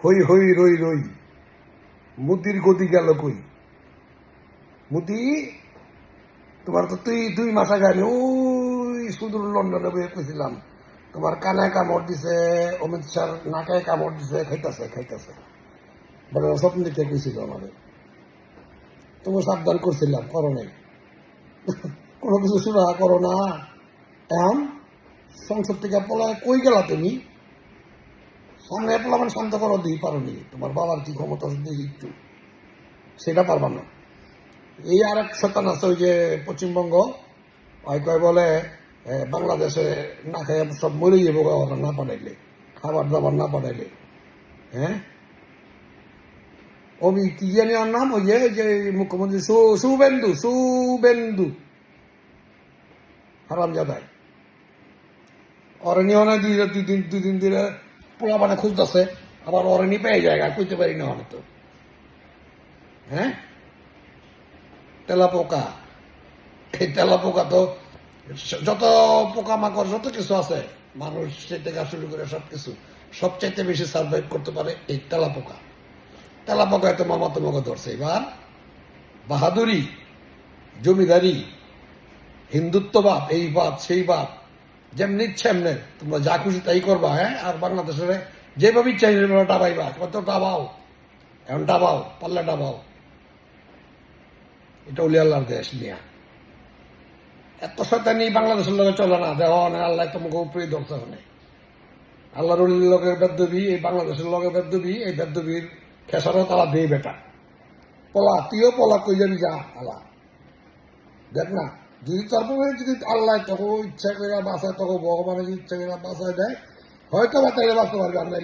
হই হই রই রই, মুদির গতি গেল কই? মুদি, তোমার তো তুই 2 মাস আগে আমি ওই সুদূর লন্ডনে বয়ে পেয়েছিলাম, তোমার কানায় কামড় দিছে, অমিত শাহ নাকায় কামড় দিছে, খাইতেছে খাইতেছে, বড় স্বপ্ন দিতে গেছিল আমাদের। তুমি সাবধান করছিলাম, করো নাই। কোনো কিছু শুনা করো না। এখন সংসদ থেকে পলায় কই গেলা তুমি? সামনে পলা মানে শান্ত করো দিই পারো নি? তোমার বাবার কি ক্ষমতা দিই একটু, সেটা পারবা না। এই আর এক শতান আছে ওই যে পশ্চিমবঙ্গ, ওই কয় বলে বাংলাদেশে না খেয়ে সব মরে যাবো ওরা না পাঠাইলে, খাবার দাবার না পাঠাইলে। হ্যাঁ, অমি কি জানি ওর নাম, ওই যে মুখ্যমন্ত্রী শুভেন্দু শুভেন্দু হারামজাদায় অরণি অনেক দুই দিন ধরে পোলা মানে খুঁজতেছে, আবার অরণি পেয়ে জায়গা কইতে পারি না অনেক তো। হ্যাঁ, তেলাপোকা, এই তেলাপোকা তো যত পোকামাকড় যত কিছু আছে মানুষ থেকে শুরু করে সবকিছু সবচাইতে বেশি সার্ভাইভ করতে পারে এই তেলাপোকা। তেলাপোকা এত মামা তোমাকে ধরছে এবার। বাহাদুরি, জমিদারি, হিন্দুত্ববাদ, এই বাদ সেই বাদ, যেমনি ইচ্ছে এমনি তোমরা যা খুশি তাই করবা। হ্যাঁ, আর বাংলাদেশের যেভাবে ইচ্ছা সেভাবে ডাবাইবা, কত ডাবাও, এখন ডাবাও, পাল্লা ডাবাও। এটা উলি আল্লাহর দেশ নিয়া এত শয়তানি বাংলাদেশের লোকে চলে না। দেহ আল্লাহ তোমাকে উপরে ধরতে হবে। আল্লাহর লোকের বেদবি, এই বাংলাদেশের লোকের বেদবি, এই বেদবির খেসারও তালা দেই বেটা। পলা, তুইও পলা, কই যাবি যা আল্লাহ দেখ না। যদি তারপরে যদি আল্লাহ তোকে ইচ্ছা করে বাঁচায়, তোকে ভগবানের ইচ্ছা করে বাঁচায় দেয়, হয়তো বা তাইলে বাঁচতে পারবে। আমরা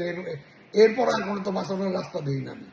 এরপর আর কোনো তো বাঁচানোর রাস্তা দিই না আমি।